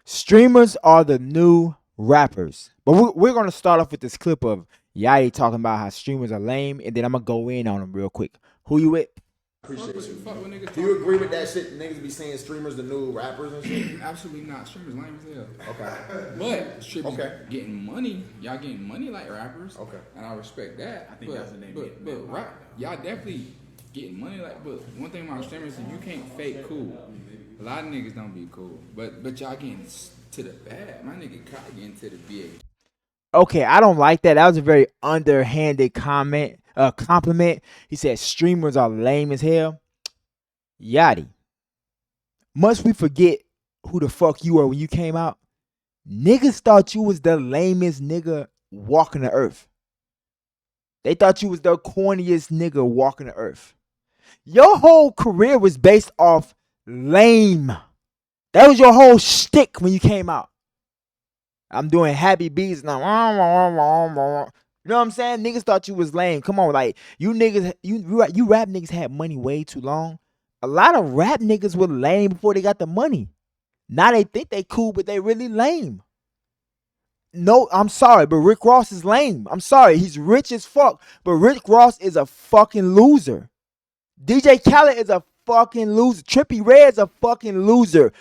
Streamers are the new rappers. But we're going to start off with this clip of Yachty talking about how streamers are lame, and then I'm going to go in on them real quick. Who you with? Appreciate you. Fuck with niggas. Do you agree with that shit? Niggas be saying streamers the new rappers and shit. Absolutely not. Streamers lame as hell. Okay. But streamers getting money. Y'all getting money like rappers. Okay. And I respect that. I think that's the name. But rap, y'all definitely getting money like. But one thing about streamers is you can't fake cool. A lot of niggas don't be cool. But y'all getting to the bad. My nigga Kai getting to the big. Okay, I don't like that. That was a very underhanded compliment. He said streamers are lame as hell. Yachty, must we forget who the fuck you were when you came out? Niggas thought you was the lamest nigga walking the earth. They thought you was the corniest nigga walking the earth. Your whole career was based off lame. That was your whole shtick when you came out. I'm doing happy beats now. You know what I'm saying? Niggas thought you was lame. Come on, like you niggas, you rap niggas had money way too long. A lot of rap niggas were lame before they got the money. Now they think they cool, but they really lame. No, I'm sorry, but Rick Ross is lame. I'm sorry, he's rich as fuck, but Rick Ross is a fucking loser. DJ Khaled is a fucking loser. Trippie Redd is a fucking loser.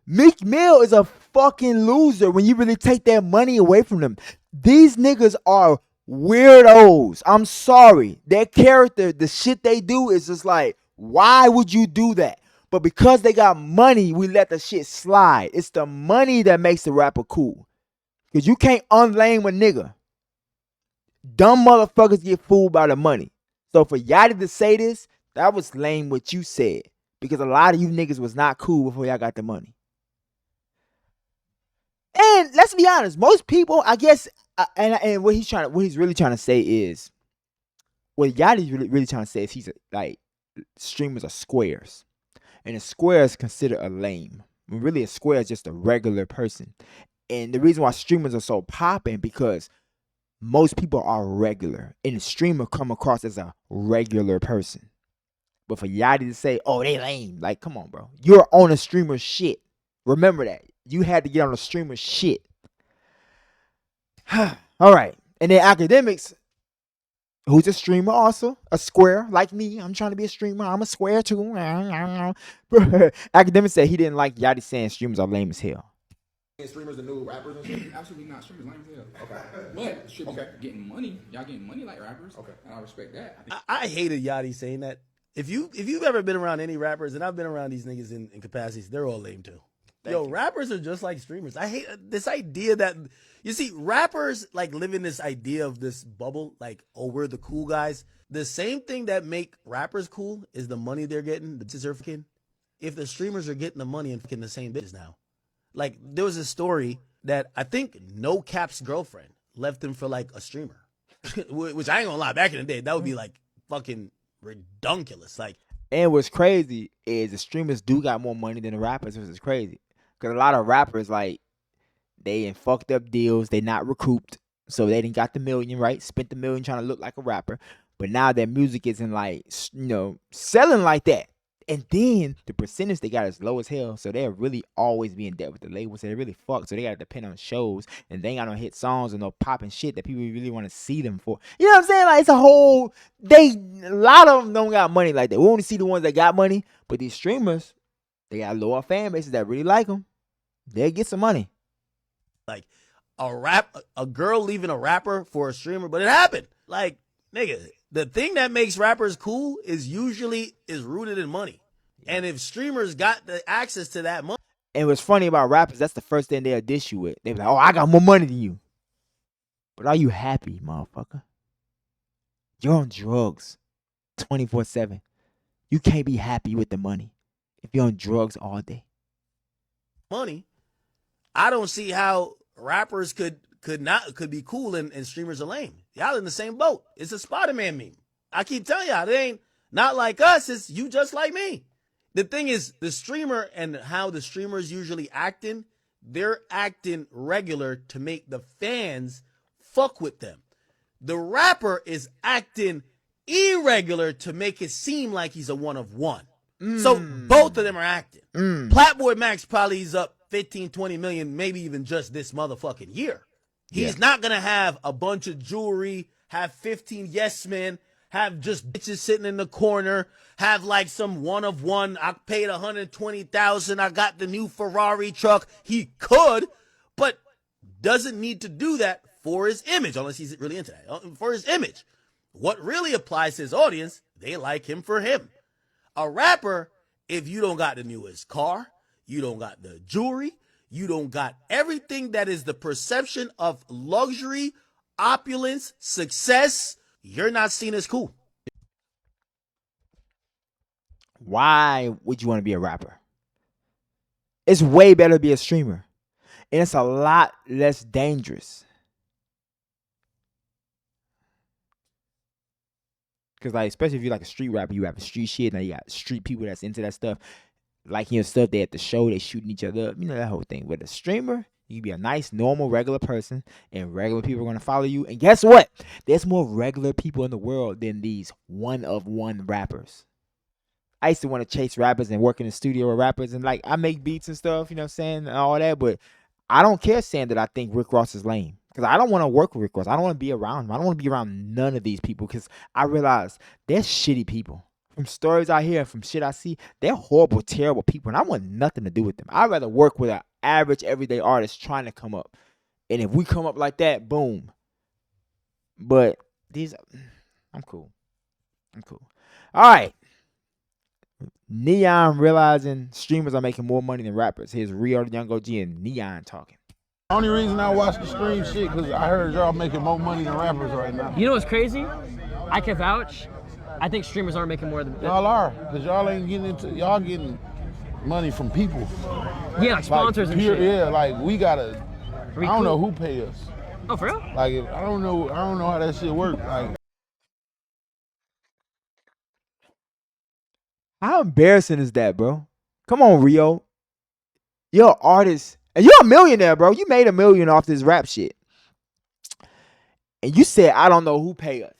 Meek Mill is a fucking loser when you really take their money away from them. These niggas are weirdos. I'm sorry. Their character, the shit they do is just like, why would you do that? But because they got money, we let the shit slide. It's the money that makes the rapper cool. Because you can't unlame a nigga. Dumb motherfuckers get fooled by the money. So for Yachty to say this, that was lame what you said. Because a lot of you niggas was not cool before y'all got the money. And let's be honest, most people, I guess, and what he's really trying to say is, what Yachty's really trying to say is he's like, streamers are squares, and a square is considered a lame. When really a square is just a regular person. And the reason why streamers are so popping because most people are regular, and a streamer come across as a regular person. But for Yachty to say, "Oh, they lame," like, come on, bro, you're on a streamer shit. Remember that. You had to get on the streamer shit. All right. And then Academics, who's a streamer also, a square like me. I'm trying to be a streamer. I'm a square too. Academics said he didn't like Yachty saying streamers are lame as hell. Streamers the new rappers and shit. Absolutely not. Streamers lame as hell. Okay. But streamers getting money. Y'all getting money like rappers. Okay. And I respect that. I hated Yachty saying that. If you've ever been around any rappers, and I've been around these niggas in capacities, they're all lame too. Rappers are just like streamers. I hate this idea that, you see, rappers like live in this idea of this bubble, like, oh, we're the cool guys. The same thing that make rappers cool is the money they're getting, the business they're fucking. If the streamers are getting the money and fucking the same business now. Like, there was a story that I think No Cap's girlfriend left him for like a streamer. Which I ain't gonna lie, back in the day, that would be like fucking redunculous. Like, and what's crazy is the streamers do got more money than the rappers, which is crazy. Because a lot of rappers, like, they in fucked up deals. They not recouped. So they didn't got the million, right? Spent the million trying to look like a rapper. But now their music isn't like, selling like that. And then the percentage they got is low as hell. So they'll really always be in debt with the label. So they really fucked. So they got to depend on shows. And they ain't got no hit songs or no popping shit that people really want to see them for. You know what I'm saying? Like, it's a whole, a lot of them don't got money like that. We only see the ones that got money. But these streamers, they got lower fan bases that really like them. They'll get some money. Like, a girl leaving a rapper for a streamer, but it happened. Like, nigga, the thing that makes rappers cool is rooted in money. And if streamers got the access to that money. And what's funny about rappers, that's the first thing they'll dish you with. They be like, oh, I got more money than you. But are you happy, motherfucker? You're on drugs 24/7. You can't be happy with the money if you're on drugs all day. Money, I don't see how rappers could be cool and streamers are lame. Y'all in the same boat. It's a Spider-Man meme. I keep telling y'all, they ain't not like us. It's you just like me. The thing is, the streamer and how the streamers usually acting, they're acting regular to make the fans fuck with them. The rapper is acting irregular to make it seem like he's a one of one. So both of them are acting. Platboy Max probably is up 15, 20 million, maybe even just this motherfucking year. He's not going to have a bunch of jewelry, have 15 yes men, have just bitches sitting in the corner, have like some one of one. I paid $120,000. I got the new Ferrari truck. He could, but doesn't need to do that for his image, unless he's really into that. For his image. What really applies to his audience, they like him for him. A rapper, if you don't got the newest car, you don't got the jewelry, you don't got everything that is the perception of luxury, opulence, success, you're not seen as cool. Why would you want to be a rapper? It's way better to be a streamer. And it's a lot less dangerous. Because, like, especially if you're like a street rapper, you rap street shit, and you got street people that's into that stuff. Like, you know, stuff they at the show, they shooting each other up. You know, that whole thing. With a streamer, you can be a nice, normal, regular person, and regular people are going to follow you. And guess what? There's more regular people in the world than these one-of-one rappers. I used to want to chase rappers and work in the studio with rappers, and, like, I make beats and stuff, you know what I'm saying, and all that, but I don't care saying that I think Rick Ross is lame. Because I don't want to work with Rick Ross. I don't want to be around him. I don't want to be around none of these people because I realize they're shitty people. From stories I hear, from shit I see, they're horrible, terrible people, and I want nothing to do with them. I'd rather work with an average, everyday artist trying to come up. And if we come up like that, boom. But I'm cool. All right. Neon realizing streamers are making more money than rappers. Here's Rio, the Young OG, and Neon talking. The only reason I watch the stream shit because I heard y'all making more money than rappers right now. You know what's crazy? I can vouch. I think streamers aren't making more than Y'all are, because y'all ain't getting into, y'all getting money from people. Yeah, like sponsors and shit. Yeah, like we gotta, I don't know who pay us. Oh, for real? Like, I don't know how that shit works. Like, how embarrassing is that, bro? Come on, Rio. You're an artist. And you're a millionaire, bro. You made $1 million off this rap shit. And you said, I don't know who pay us.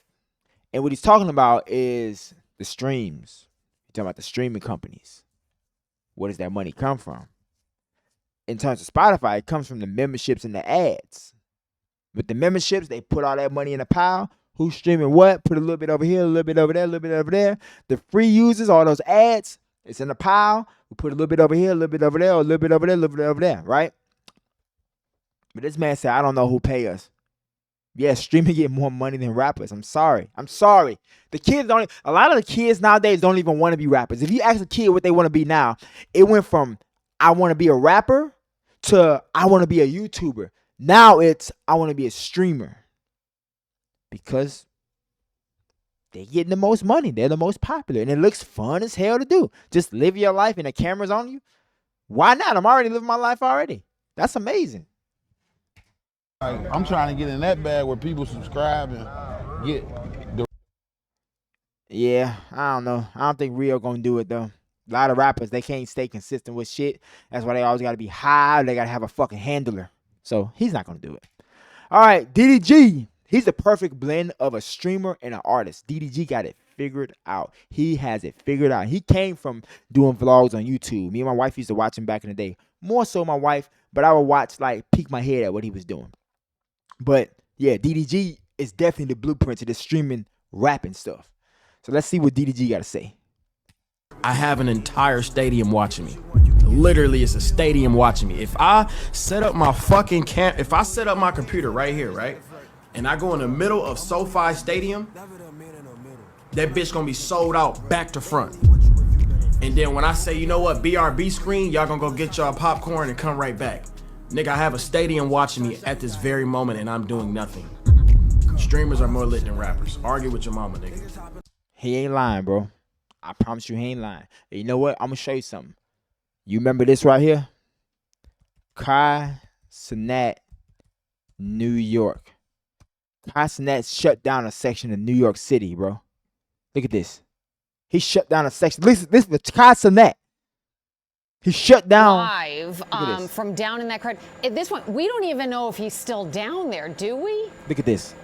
And what he's talking about is the streams. He's talking about the streaming companies. Where does that money come from? In terms of Spotify, it comes from the memberships and the ads. With the memberships, they put all that money in a pile. Who's streaming what? Put a little bit over here, a little bit over there, a little bit over there. The free users, all those ads, it's in a pile. We put a little bit over here, a little bit over there, a little bit over there, a little bit over there, right? But this man said, I don't know who pay us. Yeah, streaming get more money than rappers. I'm sorry. The kids a lot of the kids nowadays don't even want to be rappers. If you ask a kid what they want to be now, it went from I want to be a rapper to I want to be a YouTuber. Now it's I want to be a streamer. Because they're getting the most money. They're the most popular. And it looks fun as hell to do. Just live your life and the camera's on you. Why not? I'm already living my life already. That's amazing. like I'm trying to get in that bag where people subscribe and get the. Yeah, I don't know. I don't think Rio gonna do it though. A lot of rappers, they can't stay consistent with shit. That's why they always gotta be high. They gotta have a fucking handler. So he's not gonna do it. All right, DDG. He's the perfect blend of a streamer and an artist. DDG got it figured out. He has it figured out. He came from doing vlogs on YouTube. Me and my wife used to watch him back in the day. More so my wife, but I would watch, like, peek my head at what he was doing. But, yeah, DDG is definitely the blueprint to this streaming, rapping stuff. So let's see what DDG got to say. I have an entire stadium watching me. Literally, it's a stadium watching me. If I set up my fucking if I set up my computer right here, right? And I go in the middle of SoFi Stadium, that bitch gonna be sold out back to front. And then when I say, you know what, BRB screen, y'all gonna go get y'all popcorn and come right back. Nigga, I have a stadium watching me at this very moment and I'm doing nothing. Streamers are more lit than rappers. Argue with your mama, nigga. He ain't lying, bro. I promise you he ain't lying. And you know what? I'm gonna show you something. You remember this right here? Kai Cenat, New York. Kai Cenat shut down a section in New York City, bro. Look at this. He shut down a section. Listen, this is Kai Cenat. He shut down. Live from down in that crowd. At this point, we don't even know if he's still down there, do we? Look at this.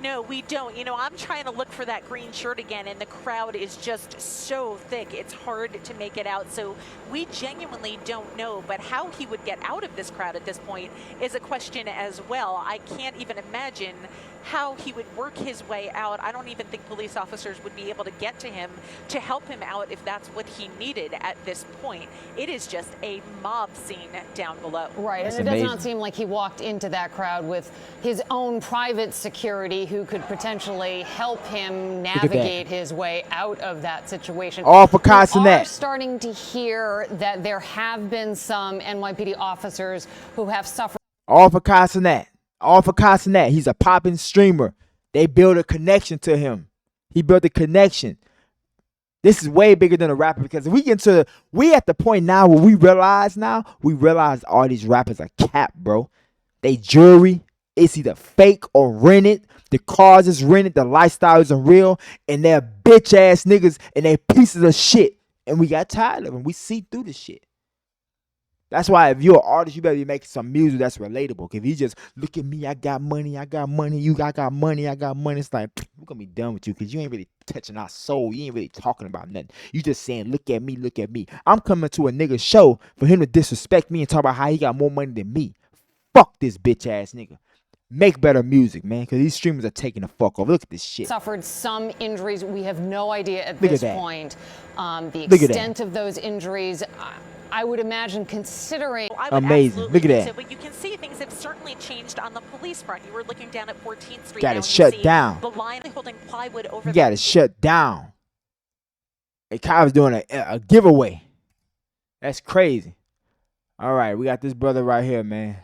No, we don't. You know, I'm trying to look for that green shirt again, and the crowd is just so thick. It's hard to make it out. So we genuinely don't know. But how he would get out of this crowd at this point is a question as well. I can't even imagine how he would work his way out. I don't even think police officers would be able to get to him to help him out if that's what he needed at this point. It is just a mob scene down below. Right, That's and it does amazing. not seem like he walked into that crowd with his own private security who could potentially help him navigate his way out of that situation. All for Casa We are Net. starting to hear that there have been some NYPD officers who have suffered. All for Casanet. All for Casanet. He's a popping streamer. They build a connection to him. He built a connection. This is way bigger than a rapper because we at the point now where we realize all these rappers are cap, bro. They jewelry. It's either fake or rented. The cars is rented. The lifestyle isn't real. And they're bitch ass niggas and they pieces of shit. And we got tired of them. We see through this shit. That's why if you're an artist, you better be making some music that's relatable. If you just look at me, I got money, you got money, I got money. It's like, we're going to be done with you because you ain't really touching our soul. You ain't really talking about nothing. You just saying, look at me, look at me. I'm coming to a nigga show for him to disrespect me and talk about how he got more money than me. Fuck this bitch ass nigga. Make better music, man, because these streamers are taking the fuck off. Look at this shit. Suffered some injuries. We have no idea at Look at this that. point the Look at extent of those injuries. I would imagine, considering. I would Amazing. absolutely Look at think that. so, but you can see things have certainly changed on the police front. You were looking down at 14th Street. Got now, it you shut see down. The line holding plywood over You got it shut down. And Kyle's doing a giveaway. That's crazy. All right, we got this brother right here, man.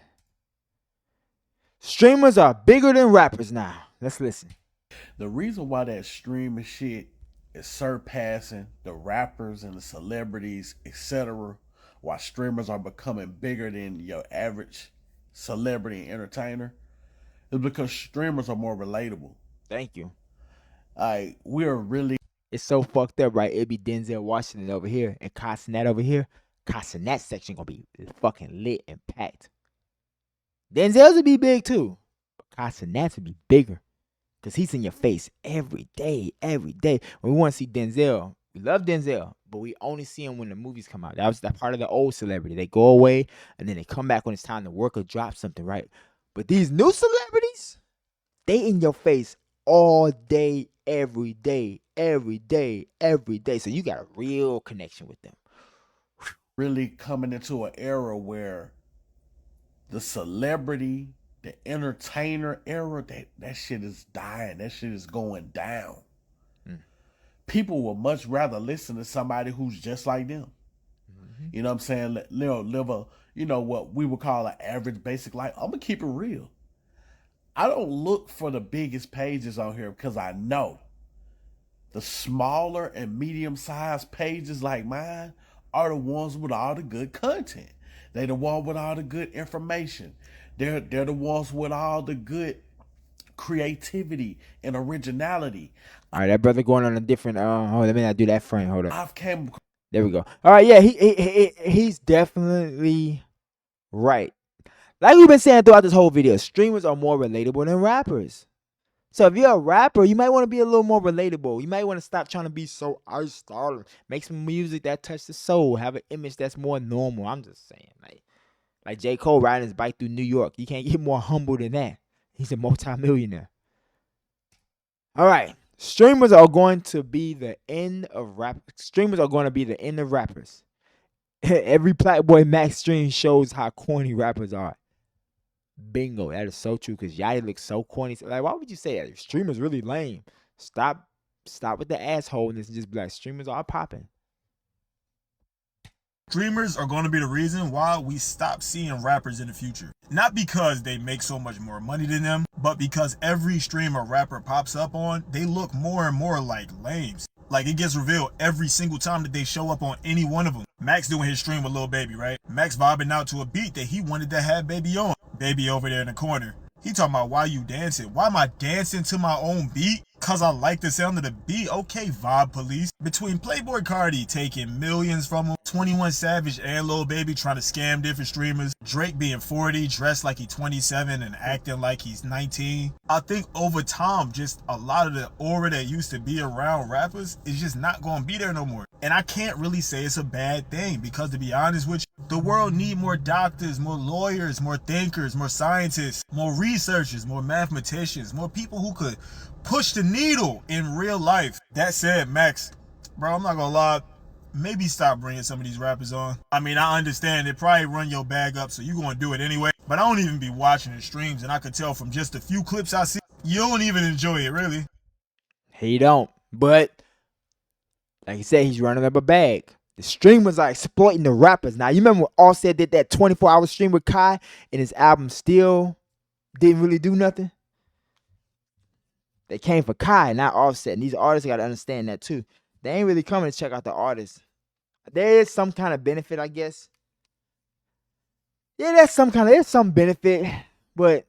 Streamers are bigger than rappers now. Let's listen. The reason why that streaming shit is surpassing the rappers and the celebrities, etc., why streamers are becoming bigger than your average celebrity and entertainer, is because streamers are more relatable. Thank you. Like, we're really. It's so fucked up, right? It'd be Denzel Washington over here and Casanet over here. Casanet section gonna be fucking lit and packed. Denzel's would be big too, but Casanet's would be bigger because he's in your face every day, every day. When we want to see Denzel, we love Denzel, but we only see him when the movies come out. That was that part of the old celebrity. They go away and then they come back when it's time to work or drop something, right? But these new celebrities, they in your face all day, every day, every day, every day. So you got a real connection with them. really coming into an era where the celebrity, the entertainer era, that shit is dying. That shit is going down. People would much rather listen to somebody who's just like them. You know what I'm saying? Live a, what we would call an average basic life. I'm going to keep it real. I don't look for the biggest pages on here because I know the smaller and medium-sized pages like mine are the ones with all the good content. They're the ones with all the good information. They're the ones with all the good creativity and originality. All right, that brother going on a different. Hold on, let me not do that frame. Hold up. There we go. All right, yeah, he's definitely right. Like we've been saying throughout this whole video, streamers are more relatable than rappers. So if you're a rapper, you might want to be a little more relatable. You might want to stop trying to be so art-star. Make some music that touches the soul. Have an image that's more normal. I'm just saying, like J. Cole riding his bike through New York. You can't get more humble than that. He's a multi-millionaire. All right. Streamers are going to be the end of rap. Streamers are going to be the end of rappers. Every Playboy Max stream shows how corny rappers are. Bingo. That is so true because Yachty looks so corny. Like, why would you say that? Streamers really lame. Stop with the assholeness and just be like, streamers are popping. Streamers are going to be the reason why we stop seeing rappers in the future. Not because they make so much more money than them, but because every stream a rapper pops up on, they look more and more like lames. Like, it gets revealed every single time that they show up on any one of them. Max doing his stream with Lil Baby, right? Max vibing out to a beat that he wanted to have Baby on. Baby over there in the corner. He talking about, why you dancing? Why am I dancing to my own beat? cause I like the sound of the beat. Okay, Vibe Police. Between Playboy Cardi taking millions from him, 21 Savage and Lil Baby trying to scam different streamers, Drake being 40, dressed like he's 27 and acting like he's 19. I think over time, just a lot of the aura that used to be around rappers is just not gonna be there no more. And I can't really say it's a bad thing, because to be honest with you, the world need more doctors, more lawyers, more thinkers, more scientists, more researchers, more mathematicians, more people who could push the needle in real life. That said, Max, bro, I'm not gonna lie, maybe stop bringing some of these rappers on. I mean, I understand they probably run your bag up, so you gonna do it anyway, but I don't even be watching the streams, and I could tell from just a few clips I see, you don't even enjoy it, really. He don't. But like he said, he's running up a bag. The streamers are exploiting the rappers. Now, you remember when Offset did that 24-hour stream with Kai, and his album still didn't really do nothing? They came for Kai, not Offset. And these artists got to understand that too. They ain't really coming to check out the artists. There is some kind of benefit, I guess. Yeah, there's some benefit, but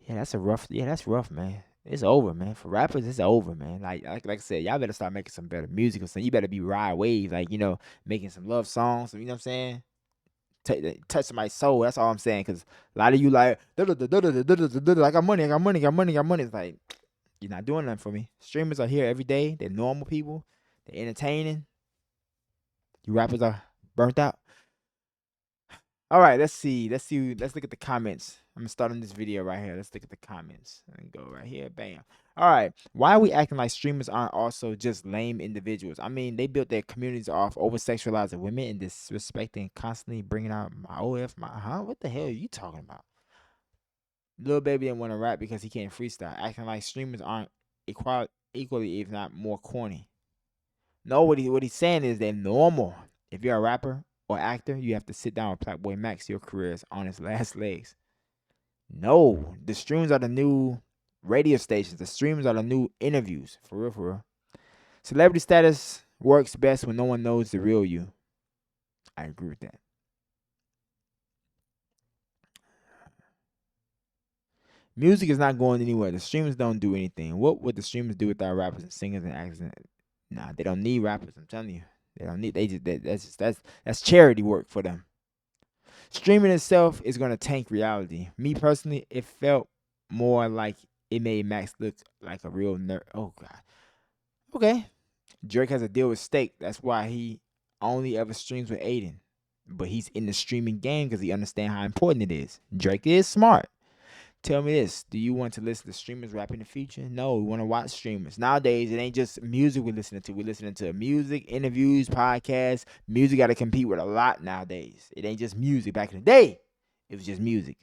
that's rough, man. It's over, man. For rappers, it's over, man. Like I said, y'all better start making some better music or something. You better be ride wave, like, making some love songs. You know what I'm saying? Touch somebody's soul. That's all I'm saying. Cause a lot of you like, I got money. It's like, you're not doing nothing for me. Streamers are here every day. They're normal people. They're entertaining. You rappers are burnt out. All right, let's see. Let's look at the comments. I'm gonna start on this video right here. Let's look at the comments and go right here. Bam. All right. Why are we acting like streamers aren't also just lame individuals? I mean, they built their communities off over-sexualizing women and disrespecting, constantly bringing out what the hell are you talking about? Lil Baby didn't want to rap because he can't freestyle, acting like streamers aren't equally, if not more corny. No, what he's saying is they're normal. If you're a rapper or actor, you have to sit down with Playboy Max. Your career is on its last legs. No, the streams are the new radio stations. The streams are the new interviews. For real. Celebrity status works best when no one knows the real you. I agree with that. Music is not going anywhere. The streamers don't do anything. What would the streamers do without rappers and singers and actors? Nah, they don't need rappers. I'm telling you, they don't need. That's charity work for them. Streaming itself is gonna tank reality. Me personally, it felt more like it made Max look like a real nerd. Oh God. Okay. Drake has a deal with Stake. That's why he only ever streams with Aiden. But he's in the streaming game because he understands how important it is. Drake is smart. Tell me this. Do you want to listen to streamers rap in the future? No, we want to watch streamers. Nowadays, it ain't just music we're listening to. We're listening to music, interviews, podcasts. Music got to compete with a lot nowadays. It ain't just music. Back in the day, it was just music.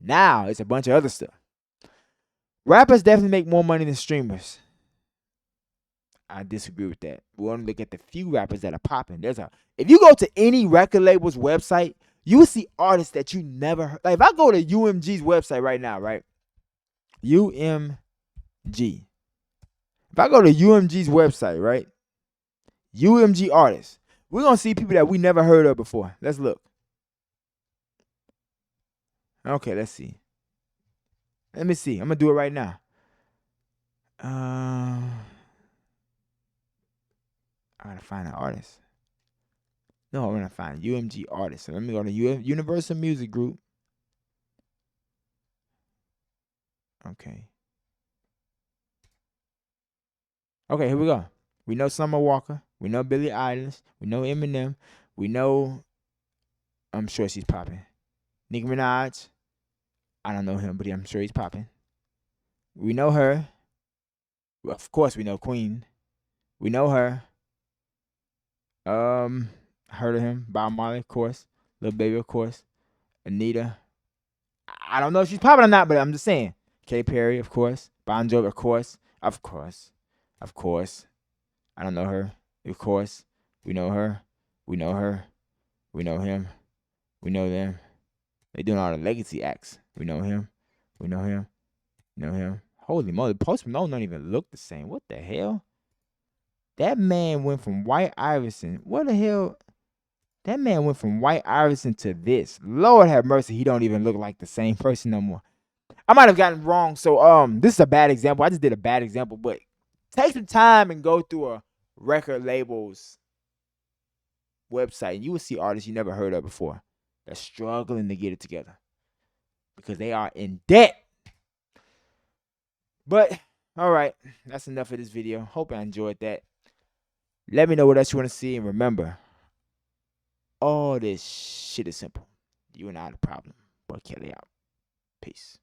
Now, it's a bunch of other stuff. Rappers definitely make more money than streamers. I disagree with that. We want to look at the few rappers that are popping. If you go to any record label's website, you will see artists that you never heard. Like if I go to UMG's website right now, right? UMG. If I go to UMG's website, right? UMG artists. We're going to see people that we never heard of before. Let's look. Okay, let's see. Let me see. I'm going to do it right now. I got to find an artist. No, I'm going to find UMG artists. So let me go to Universal Music Group. Okay. Okay, here we go. We know Summer Walker. We know Billie Eilish. We know Eminem. We know, I'm sure she's popping. Nicki Minaj. I don't know him, but I'm sure he's popping. We know her. Well, of course, we know Queen. We know her. Heard of him. Bob Marley, of course. Lil Baby, of course. Anita. I don't know if she's popping or not, but I'm just saying. Katy Perry, of course. Bon Jovi, of course. Of course. I don't know her. Of course. We know her. We know her. We know him. We know them. They doing all the legacy acts. We know him. We know him. We know him. Holy moly. Post Malone don't even look the same. What the hell? That man went from White Iverson. What the hell? That man went from White Iverson to this. Lord have mercy, he don't even look like the same person no more. I might have gotten wrong. So this is a bad example. I just did a bad example, but take some time and go through a record label's website, and you will see artists you never heard of before that's struggling to get it together because they are in debt. But all right, that's enough of this video. Hope I enjoyed that. Let me know what else you want to see, and remember, all this shit is simple. You and I are the problem. Boy Kelly out. Peace.